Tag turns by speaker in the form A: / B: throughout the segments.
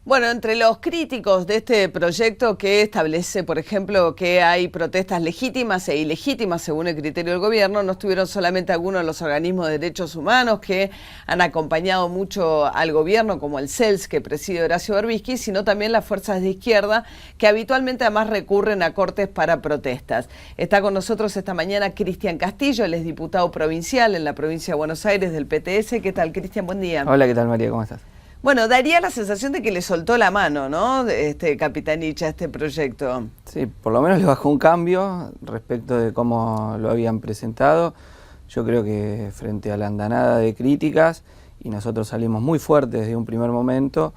A: Bueno, entre los críticos de este proyecto que establece, por ejemplo, que hay protestas legítimas e ilegítimas según el criterio del gobierno, no estuvieron solamente algunos de los organismos de derechos humanos que han acompañado mucho al gobierno, como el CELS que preside Horacio Berbisky, sino también las fuerzas de izquierda que habitualmente además recurren a cortes para protestas. Está con nosotros esta mañana Cristian Castillo, él es diputado provincial en la provincia de Buenos Aires del PTS. ¿Qué tal, Cristian? Buen día.
B: Hola, ¿qué tal, María? ¿Cómo estás?
A: Bueno, daría la sensación de que le soltó la mano, ¿no? Capitanich a este proyecto.
B: Sí, por lo menos le bajó un cambio respecto de cómo lo habían presentado. Yo creo que frente a la andanada de críticas, y nosotros salimos muy fuertes desde un primer momento,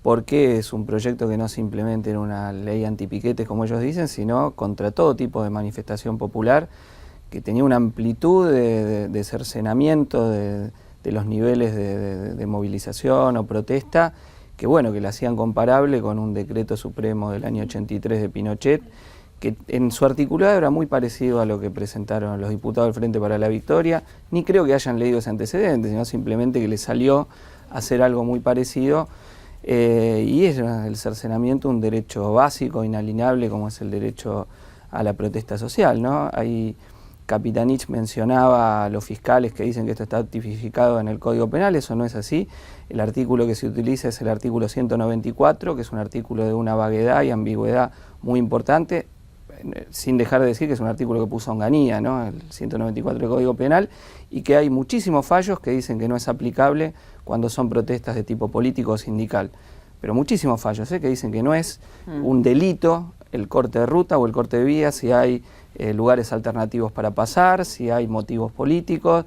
B: porque es un proyecto que no simplemente era una ley antipiquetes, como ellos dicen, sino contra todo tipo de manifestación popular, que tenía una amplitud de cercenamiento de los niveles de movilización o protesta, que bueno, que la hacían comparable con un decreto supremo del año 83 de Pinochet, que en su articulado era muy parecido a lo que presentaron los diputados del Frente para la Victoria. Ni creo que hayan leído ese antecedente, sino simplemente que les salió a hacer algo muy parecido, y es el cercenamiento de un derecho básico, inalienable, como es el derecho a la protesta social, ¿no? Capitanich mencionaba a los fiscales que dicen que esto está tipificado en el Código Penal. Eso no es así. El artículo que se utiliza es el artículo 194, que es un artículo de una vaguedad y ambigüedad muy importante, sin dejar de decir que es un artículo que puso Onganía, ¿no? El 194 del Código Penal, y que hay muchísimos fallos que dicen que no es aplicable cuando son protestas de tipo político o sindical. Pero muchísimos fallos, que dicen que no es un delito el corte de ruta o el corte de vía si hay lugares alternativos para pasar, si hay motivos políticos,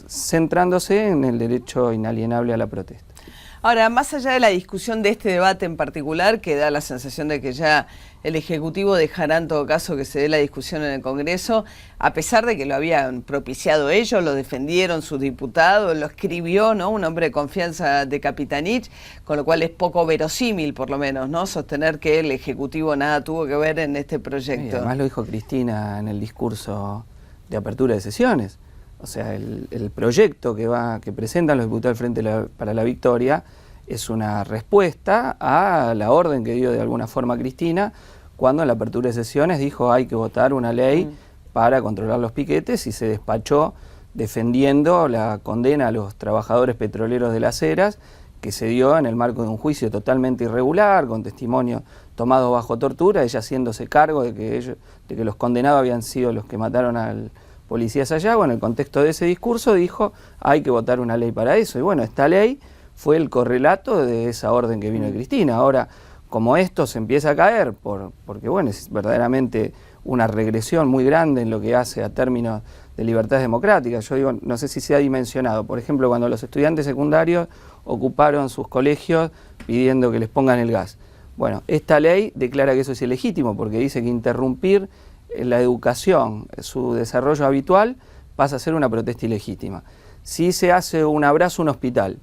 B: centrándose en el derecho inalienable a la protesta.
A: Ahora, más allá de la discusión de este debate en particular, que da la sensación de que ya el Ejecutivo dejará en todo caso que se dé la discusión en el Congreso, a pesar de que lo habían propiciado ellos, lo defendieron sus diputados, lo escribió, ¿no?, un hombre de confianza de Capitanich, con lo cual es poco verosímil, por lo menos, ¿no?, sostener que el Ejecutivo nada tuvo que ver en este proyecto.
B: Y además lo dijo Cristina en el discurso de apertura de sesiones. O sea, el proyecto que presentan los diputados del Frente para la Victoria es una respuesta a la orden que dio de alguna forma Cristina cuando en la apertura de sesiones dijo hay que votar una ley para controlar los piquetes, y se despachó defendiendo la condena a los trabajadores petroleros de Las Heras, que se dio en el marco de un juicio totalmente irregular, con testimonios tomados bajo tortura, ella haciéndose cargo de que los condenados habían sido los que mataron al policía Sayago. En el contexto de ese discurso dijo hay que votar una ley para eso, y bueno, esta ley fue el correlato de esa orden que vino de Cristina. Ahora, como esto se empieza a caer, porque bueno, es verdaderamente una regresión muy grande en lo que hace a términos de libertades democráticas. Yo digo, no sé si se ha dimensionado, por ejemplo, cuando los estudiantes secundarios ocuparon sus colegios pidiendo que les pongan el gas. Bueno, esta ley declara que eso es ilegítimo, porque dice que interrumpir la educación, su desarrollo habitual, pasa a ser una protesta ilegítima. Si se hace un abrazo a un hospital,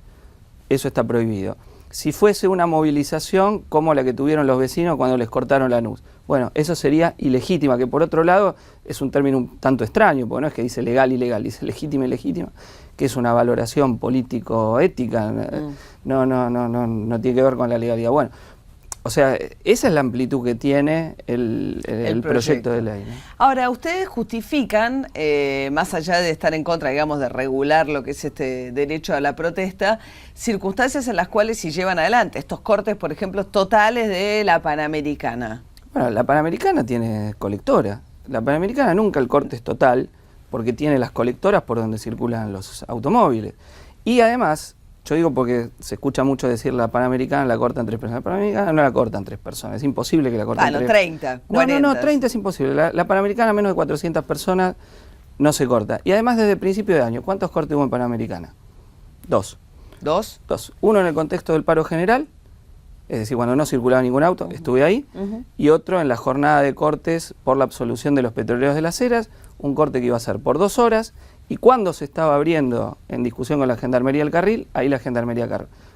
B: eso está prohibido. Si fuese una movilización como la que tuvieron los vecinos cuando les cortaron la luz, bueno, eso sería ilegítima, que por otro lado es un término un tanto extraño, porque no es que dice legal, ilegal, dice legítima, ilegítima, que es una valoración político-ética, no tiene que ver con la legalidad. Bueno, o sea, esa es la amplitud que tiene el proyecto de ley, ¿no?
A: Ahora, ustedes justifican, más allá de estar en contra, digamos, de regular lo que es este derecho a la protesta, circunstancias en las cuales se llevan adelante estos cortes, por ejemplo, totales de la Panamericana.
B: Bueno, la Panamericana tiene colectora. La Panamericana nunca el corte es total, porque tiene las colectoras por donde circulan los automóviles. Y además, yo digo porque se escucha mucho decir la Panamericana la cortan 3 personas. La Panamericana no la cortan 3 personas, es imposible que la corten 3.
A: 30, 40.
B: No, 30 es imposible. La Panamericana, menos de 400 personas, no se corta. Y además, desde el principio de año, ¿cuántos cortes hubo en Panamericana? 2.
A: ¿Dos?
B: Uno en el contexto del paro general, es decir, cuando no circulaba ningún auto, estuve ahí, y otro en la jornada de cortes por la absolución de los petroleros de Las Heras, un corte que iba a ser por 2 horas, y cuando se estaba abriendo en discusión con la Gendarmería el carril, ahí la Gendarmería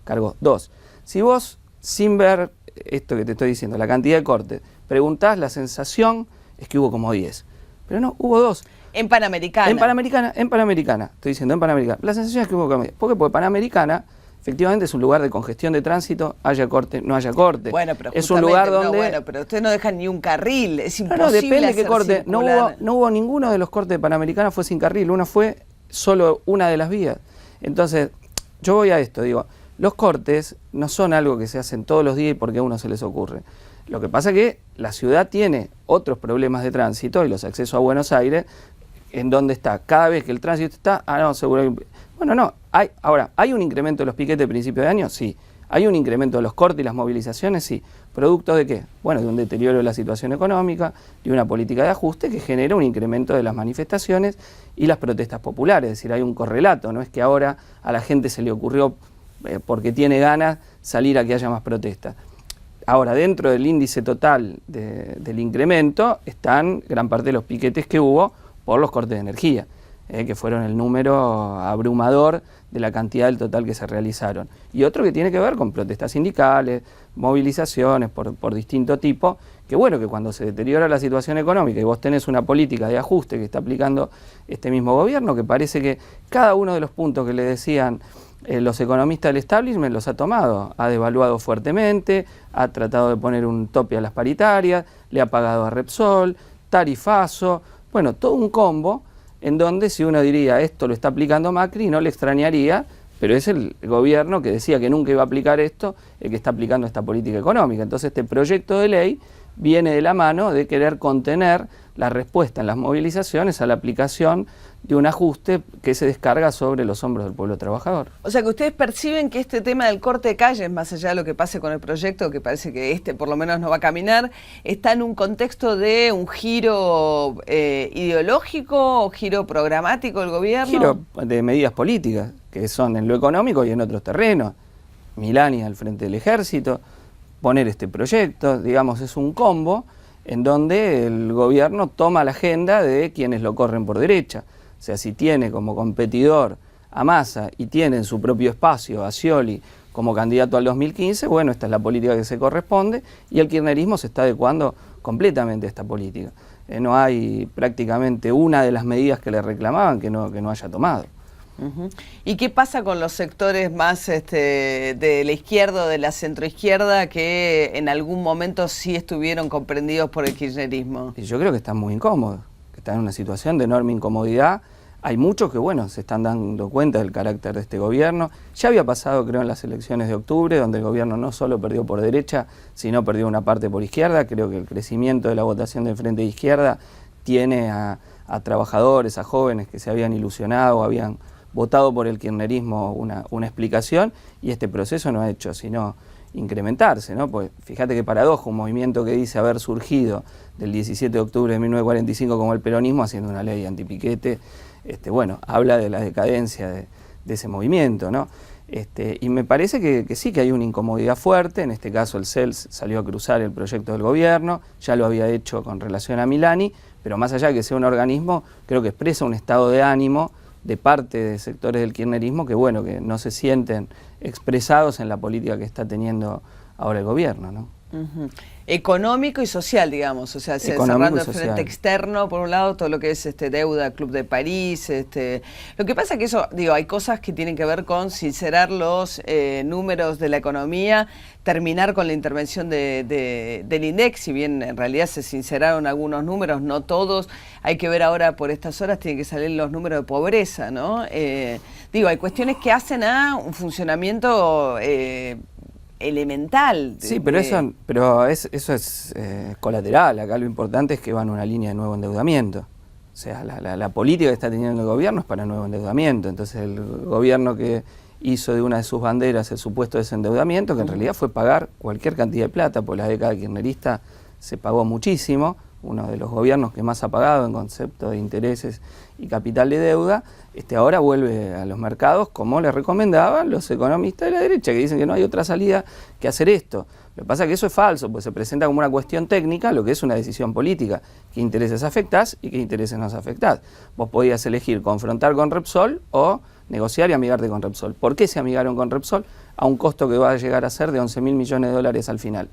B: cargó. 2. Si vos, sin ver esto que te estoy diciendo, la cantidad de cortes, preguntás, la sensación es que hubo como 10. Pero no, hubo 2.
A: En Panamericana.
B: En Panamericana, estoy diciendo en Panamericana. La sensación es que hubo como 10. ¿Por qué? Porque Panamericana efectivamente es un lugar de congestión de tránsito, haya corte, no haya corte.
A: Bueno, pero
B: es un lugar donde...
A: No, bueno, pero ustedes no dejan ni un carril, es imposible.
B: No, depende de qué corte.
A: Circular.
B: No hubo ninguno de los cortes de Panamericana fue sin carril, uno fue solo una de las vías. Entonces, yo voy a esto, digo, los cortes no son algo que se hacen todos los días y porque a uno se les ocurre. Lo que pasa es que la ciudad tiene otros problemas de tránsito y los accesos a Buenos Aires, en donde está, cada vez que el tránsito está, no, seguro que... Bueno, no, ¿hay un incremento de los piquetes de principio de año? Sí. ¿Hay un incremento de los cortes y las movilizaciones? Sí. ¿Producto de qué? Bueno, de un deterioro de la situación económica, de una política de ajuste que genera un incremento de las manifestaciones y las protestas populares. Es decir, hay un correlato, no es que ahora a la gente se le ocurrió, porque tiene ganas, salir a que haya más protestas. Ahora, dentro del índice total del incremento están gran parte de los piquetes que hubo por los cortes de energía, que fueron el número abrumador de la cantidad del total que se realizaron. Y otro que tiene que ver con protestas sindicales, movilizaciones por distinto tipo, que bueno, que cuando se deteriora la situación económica y vos tenés una política de ajuste que está aplicando este mismo gobierno, que parece que cada uno de los puntos que le decían los economistas del establishment los ha tomado, ha devaluado fuertemente, ha tratado de poner un tope a las paritarias, le ha pagado a Repsol, tarifazo, bueno, todo un combo en donde si uno diría esto lo está aplicando Macri, no le extrañaría, pero es el gobierno que decía que nunca iba a aplicar esto, el que está aplicando esta política económica. Entonces este proyecto de ley viene de la mano de querer contener la respuesta en las movilizaciones a la aplicación de un ajuste que se descarga sobre los hombros del pueblo trabajador.
A: O sea que ustedes perciben que este tema del corte de calles, más allá de lo que pase con el proyecto, que parece que por lo menos no va a caminar, está en un contexto de un giro ideológico o giro programático del gobierno.
B: Giro de medidas políticas, que son en lo económico y en otros terrenos. Milani al frente del ejército, poner este proyecto, digamos, es un combo en donde el gobierno toma la agenda de quienes lo corren por derecha. O sea, si tiene como competidor a Massa y tiene en su propio espacio a Scioli como candidato al 2015, bueno, esta es la política que se corresponde y el kirchnerismo se está adecuando completamente a esta política. No hay prácticamente una de las medidas que le reclamaban que no haya tomado.
A: ¿Y qué pasa con los sectores más de la izquierda o de la centroizquierda que en algún momento sí estuvieron comprendidos por el kirchnerismo?
B: Y yo creo que están muy incómodos, que están en una situación de enorme incomodidad. Hay muchos que, bueno, se están dando cuenta del carácter de este gobierno. Ya había pasado, creo, en las elecciones de octubre, donde el gobierno no solo perdió por derecha, sino perdió una parte por izquierda. Creo que el crecimiento de la votación del Frente de Izquierda tiene a trabajadores, a jóvenes que se habían ilusionado, habían votado por el kirchnerismo una explicación, y este proceso no ha hecho sino incrementarse, ¿no? Pues fíjate qué paradoja, un movimiento que dice haber surgido del 17 de octubre de 1945 como el peronismo, haciendo una ley antipiquete, bueno, habla de la decadencia de ese movimiento, ¿no? Y me parece que sí que hay una incomodidad fuerte. En este caso el CELS salió a cruzar el proyecto del gobierno, ya lo había hecho con relación a Milani, pero más allá de que sea un organismo, creo que expresa un estado de ánimo de parte de sectores del kirchnerismo que, bueno, que no se sienten expresados en la política que está teniendo ahora el gobierno, ¿no?
A: Económico y social, digamos, o sea, cerrando el frente externo, por un lado, todo lo que es deuda, Club de París, lo que pasa que eso, digo, hay cosas que tienen que ver con sincerar los números de la economía, terminar con la intervención del INDEC, si bien en realidad se sinceraron algunos números, no todos, hay que ver ahora por estas horas, tienen que salir los números de pobreza, ¿no? Digo, hay cuestiones que hacen a un funcionamiento elemental.
B: Sí, pero eso es colateral. Acá lo importante es que va en una línea de nuevo endeudamiento. O sea, la política que está teniendo el gobierno es para nuevo endeudamiento. Entonces el gobierno que hizo de una de sus banderas el supuesto desendeudamiento, que en realidad fue pagar cualquier cantidad de plata, por la década kirchnerista se pagó muchísimo, uno de los gobiernos que más ha pagado en concepto de intereses y capital de deuda, ahora vuelve a los mercados como le recomendaban los economistas de la derecha, que dicen que no hay otra salida que hacer esto. Lo que pasa es que eso es falso, pues se presenta como una cuestión técnica, lo que es una decisión política. ¿Qué intereses afectás y qué intereses no afectás? Vos podías elegir confrontar con Repsol o negociar y amigarte con Repsol. ¿Por qué se amigaron con Repsol? A un costo que va a llegar a ser de 11.000 millones de dólares al final.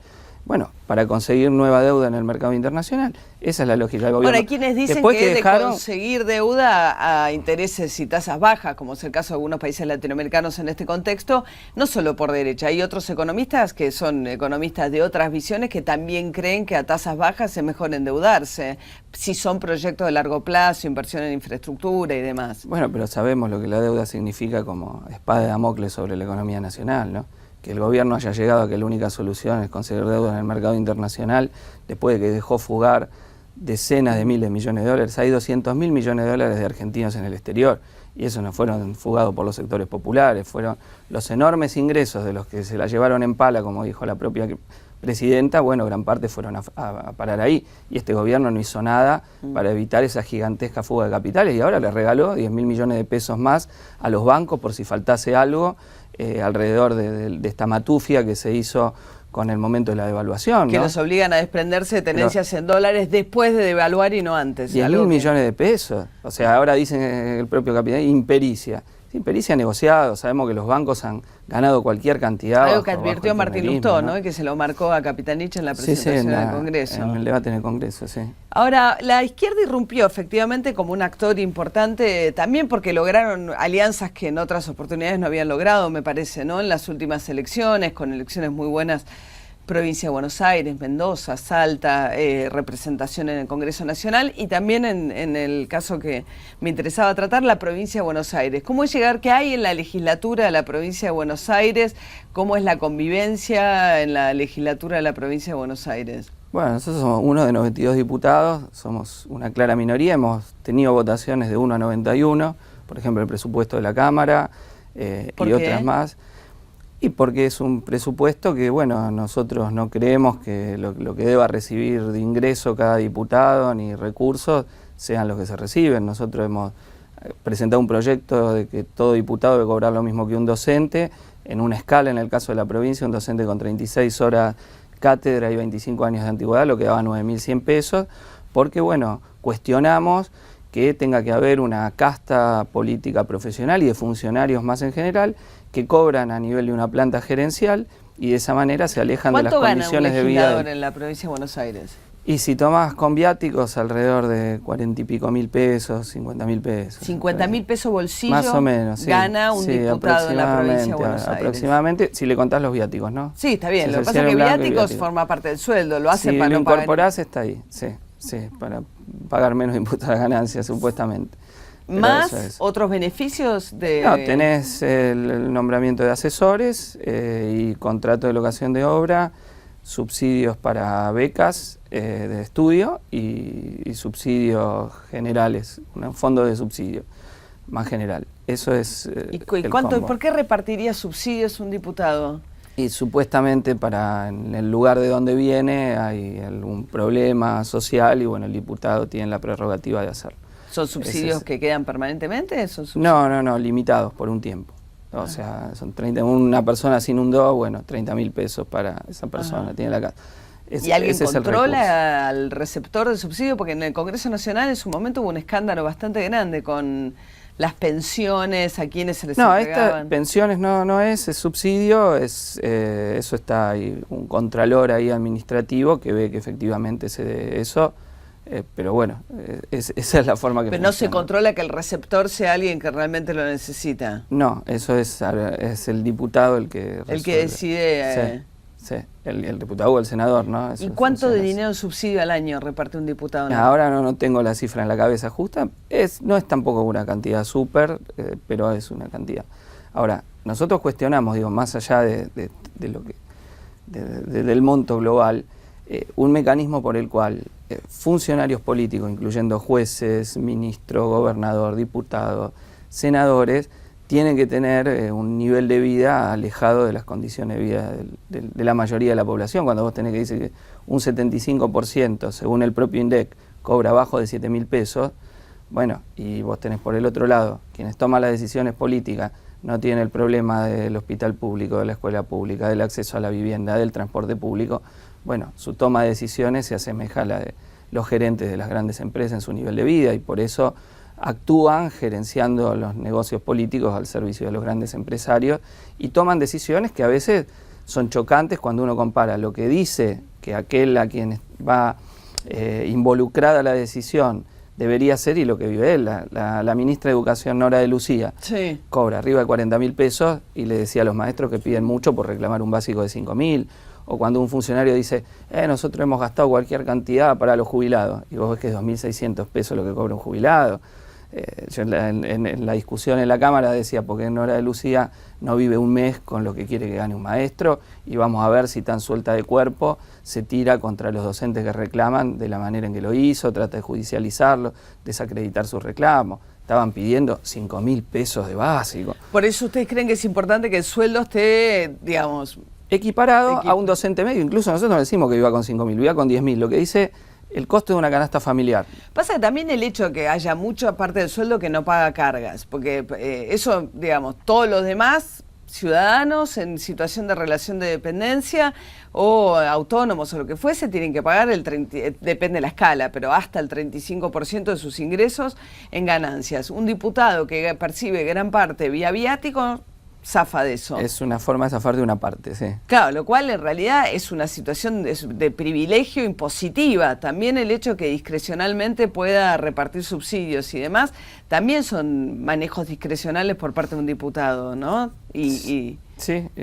B: Bueno, para conseguir nueva deuda en el mercado internacional. Esa es la lógica del gobierno.
A: Ahora, hay quienes dicen
B: Después
A: que
B: dejaron...
A: de conseguir deuda a intereses y tasas bajas, como es el caso de algunos países latinoamericanos en este contexto, no solo por derecha. Hay otros economistas que son economistas de otras visiones que también creen que a tasas bajas es mejor endeudarse, si son proyectos de largo plazo, inversión en infraestructura y demás.
B: Bueno, pero sabemos lo que la deuda significa como espada de Damocles sobre la economía nacional, ¿no? Que el gobierno haya llegado a que la única solución es conseguir deuda en el mercado internacional, después de que dejó fugar decenas de miles de millones de dólares. Hay 200.000 millones de dólares de argentinos en el exterior, y esos no fueron fugados por los sectores populares, fueron los enormes ingresos de los que se la llevaron en pala, como dijo la propia presidenta. Bueno, gran parte fueron a parar ahí, y este gobierno no hizo nada para evitar esa gigantesca fuga de capitales, y ahora le regaló 10.000 millones de pesos más a los bancos por si faltase algo, alrededor de esta matufia que se hizo con el momento de la devaluación,
A: que
B: ¿no?
A: los obligan a desprenderse de tenencias en dólares después de devaluar y no antes.
B: 10.000 millones de pesos. O sea, ahora dicen el propio capitán, impericia. Impericia negociado, sabemos que los bancos han ganado cualquier cantidad.
A: Algo que advirtió Martín Lustó, ¿no? Y que se lo marcó a Capitanich en la presentación del Congreso.
B: En el debate en el Congreso, sí.
A: Ahora, la izquierda irrumpió efectivamente como un actor importante, también porque lograron alianzas que en otras oportunidades no habían logrado, me parece, ¿no? En las últimas elecciones, con elecciones muy buenas, provincia de Buenos Aires, Mendoza, Salta, representación en el Congreso Nacional, y también en el caso que me interesaba tratar, la provincia de Buenos Aires. ¿Cómo es llegar, qué hay en la legislatura de la provincia de Buenos Aires? ¿Cómo es la convivencia en la legislatura de la provincia de Buenos Aires?
B: Bueno, nosotros somos uno de 92 diputados, somos una clara minoría, hemos tenido votaciones de 1 a 91, por ejemplo el presupuesto de la Cámara y otras más. Y porque es un presupuesto que, bueno, nosotros no creemos que lo que deba recibir de ingreso cada diputado ni recursos sean los que se reciben. Nosotros hemos presentado un proyecto de que todo diputado debe cobrar lo mismo que un docente, en una escala, en el caso de la provincia, un docente con 36 horas cátedra y 25 años de antigüedad, lo que daba 9.100 pesos, porque, bueno, cuestionamos que tenga que haber una casta política profesional y de funcionarios más en general que cobran a nivel de una planta gerencial y de esa manera se alejan de las condiciones de vida.
A: ¿Cuánto gana un legislador en la provincia de Buenos Aires?
B: Y si tomás con viáticos, alrededor de 40 y pico mil pesos, 50.000 pesos.
A: 50.000 pesos bolsillo
B: más o menos, sí,
A: gana un diputado en la provincia de Buenos Aires.
B: Aproximadamente, si le contás los viáticos, ¿no?
A: Sí, está bien. Lo que pasa es que viáticos forma parte del sueldo, lo hacen para no pagar.
B: Si lo incorporás, está ahí, sí, para pagar menos impuestos a la ganancia, supuestamente. Pero
A: ¿Más otros beneficios de...?
B: No, tenés el nombramiento de asesores y contrato de locación de obra, subsidios para becas de estudio y subsidios generales, un fondo de subsidio más general. Eso es
A: ¿Y por qué repartiría subsidios un diputado?
B: Y supuestamente en el lugar de donde viene hay algún problema social y bueno, el diputado tiene la prerrogativa de hacerlo.
A: ¿Son subsidios que quedan permanentemente?
B: No, limitados por un tiempo. O sea, son 30, una persona sin un do, bueno, 30.000 pesos para esa persona, tiene la casa.
A: ¿Y alguien controla al receptor de subsidio? Porque en el Congreso Nacional en su momento hubo un escándalo bastante grande con las pensiones, a quienes se les entregaban.
B: Estas pensiones no es subsidio, eso está ahí, un contralor ahí administrativo que ve que efectivamente se dé eso. Pero bueno, esa es la forma que
A: Pero
B: funciona.
A: no se controla que el receptor sea alguien que realmente lo necesita.
B: No, eso es el diputado el que resuelve.
A: El que decide...
B: Sí, el diputado o el senador, ¿no?
A: Eso. ¿Y cuánto de dinero en subsidio al año reparte un diputado?
B: Ahora no tengo la cifra en la cabeza justa, no es tampoco una cantidad súper, pero es una cantidad. Ahora, nosotros cuestionamos, más allá del monto global, un mecanismo por el cual funcionarios políticos, incluyendo jueces, ministro, gobernador, diputados, senadores, tienen que tener un nivel de vida alejado de las condiciones de vida de la mayoría de la población. Cuando vos tenés que decir que un 75%, según el propio INDEC, cobra abajo de 7.000 pesos, bueno, y vos tenés por el otro lado, quienes toman las decisiones políticas no tienen el problema del hospital público, de la escuela pública, del acceso a la vivienda, del transporte público. Bueno, su toma de decisiones se asemeja a la de los gerentes de las grandes empresas en su nivel de vida y por eso actúan gerenciando los negocios políticos al servicio de los grandes empresarios y toman decisiones que a veces son chocantes cuando uno compara lo que dice que aquel a quien va involucrada la decisión debería ser, y lo que vive él, la ministra de Educación, Nora de Lucía,
A: sí,
B: cobra arriba de 40.000 pesos y le decía a los maestros que piden mucho por reclamar un básico de 5.000, o cuando un funcionario dice, nosotros hemos gastado cualquier cantidad para los jubilados, y vos ves que es 2.600 pesos lo que cobra un jubilado. Yo en la discusión en la Cámara decía, porque Nora de Lucía no vive un mes con lo que quiere que gane un maestro, y vamos a ver si tan suelta de cuerpo se tira contra los docentes que reclaman de la manera en que lo hizo, trata de judicializarlo, desacreditar sus reclamos. Estaban pidiendo 5.000 pesos de básico.
A: Por eso ustedes creen que es importante que el sueldo esté, digamos,
B: equiparado a un docente medio. Incluso nosotros no decimos que viva con 5.000, viva con 10.000, lo que dice el costo de una canasta familiar.
A: Pasa que también el hecho de que haya mucha parte del sueldo que no paga cargas, porque eso, digamos, todos los demás ciudadanos en situación de relación de dependencia o autónomos o lo que fuese, tienen que pagar depende de la escala, pero hasta el 35% de sus ingresos en ganancias. Un diputado que percibe gran parte vía viático zafa de eso.
B: Es una forma de zafar de una parte, sí.
A: Claro, lo cual en realidad es una situación de privilegio impositiva. También el hecho que discrecionalmente pueda repartir subsidios y demás, también son manejos discrecionales por parte de un diputado, ¿no? Sí,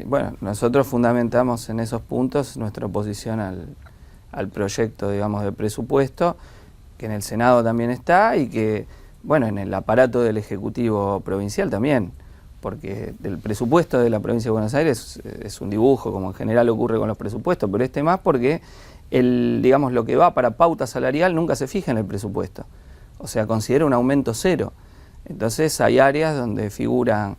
B: bueno, nosotros fundamentamos en esos puntos nuestra oposición al proyecto, digamos, de presupuesto, que en el Senado también está y que, bueno, en el aparato del Ejecutivo Provincial también, porque el presupuesto de la provincia de Buenos Aires es un dibujo, como en general ocurre con los presupuestos, pero este más porque digamos, lo que va para pauta salarial nunca se fija en el presupuesto, o sea, considera un aumento cero. Entonces hay áreas donde figuran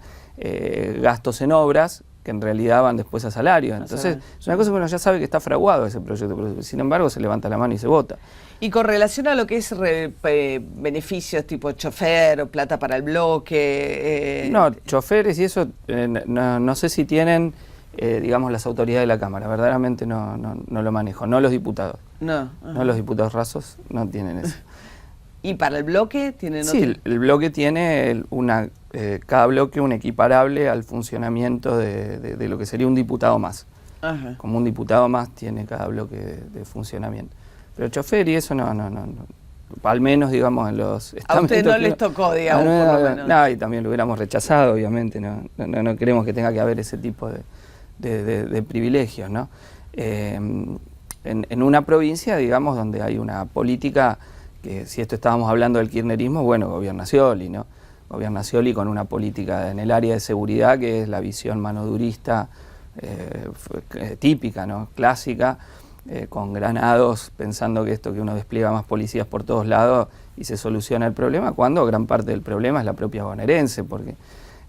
B: gastos en obras que en realidad van después a salarios. Entonces es una cosa que uno ya sabe que está fraguado ese proyecto, pero sin embargo se levanta la mano y se vota.
A: Y con relación a lo que es beneficios tipo chofer o plata para el bloque...
B: No, choferes y eso no sé si tienen, digamos, las autoridades de la Cámara, verdaderamente no lo manejo, no los diputados. No los diputados rasos no tienen eso.
A: ¿Y para el bloque tienen otro?
B: Sí, el bloque tiene cada bloque un equiparable al funcionamiento de lo que sería un diputado más. Ajá. Como un diputado más tiene cada bloque de funcionamiento. Pero chofer y eso no. Al menos, digamos, en los
A: estamentos. A usted no les tocó, digamos, por lo menos.
B: No, y también lo hubiéramos rechazado, obviamente. No queremos que tenga que haber ese tipo de privilegios, ¿no? En una provincia, digamos, donde hay una política que, si esto estábamos hablando del kirchnerismo, bueno, gobierna Scioli, ¿no? Gobierna Scioli con una política en el área de seguridad que es la visión manodurista típica, ¿no? Clásica, con granados, pensando que uno despliega más policías por todos lados y se soluciona el problema, cuando gran parte del problema es la propia bonaerense, porque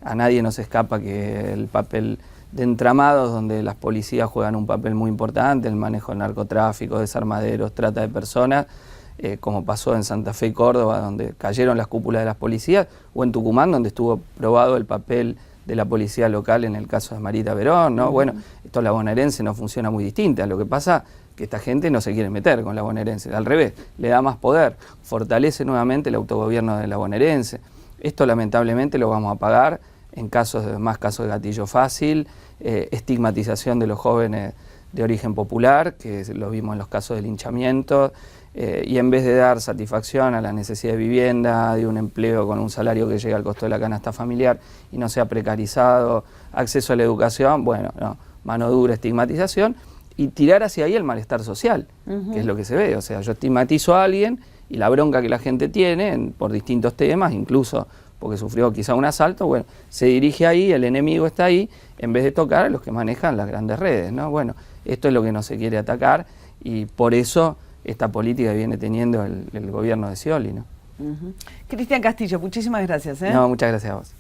B: a nadie nos escapa que el papel de entramados, donde las policías juegan un papel muy importante, el manejo del narcotráfico, desarmaderos, trata de personas, como pasó en Santa Fe y Córdoba, donde cayeron las cúpulas de las policías, o en Tucumán, donde estuvo probado el papel de la policía local en el caso de Marita Verón, ¿no? Bueno, esto la bonaerense no funciona muy distinta, lo que pasa que esta gente no se quiere meter con la bonaerense, al revés, le da más poder, fortalece nuevamente el autogobierno de la bonaerense. Esto lamentablemente lo vamos a pagar en más casos de gatillo fácil, estigmatización de los jóvenes de origen popular, que lo vimos en los casos de linchamiento, y en vez de dar satisfacción a la necesidad de vivienda, de un empleo con un salario que llegue al costo de la canasta familiar y no sea precarizado, acceso a la educación, bueno, no, mano dura, estigmatización, y tirar hacia ahí el malestar social, que es lo que se ve. O sea, yo estigmatizo a alguien y la bronca que la gente tiene por distintos temas, incluso porque sufrió quizá un asalto, bueno, se dirige ahí, el enemigo está ahí, en vez de tocar a los que manejan las grandes redes, ¿no? Bueno, esto es lo que no se quiere atacar y por eso esta política que viene teniendo el gobierno de Scioli, ¿no?
A: Cristian Castillo, muchísimas gracias.
B: No, muchas gracias a vos.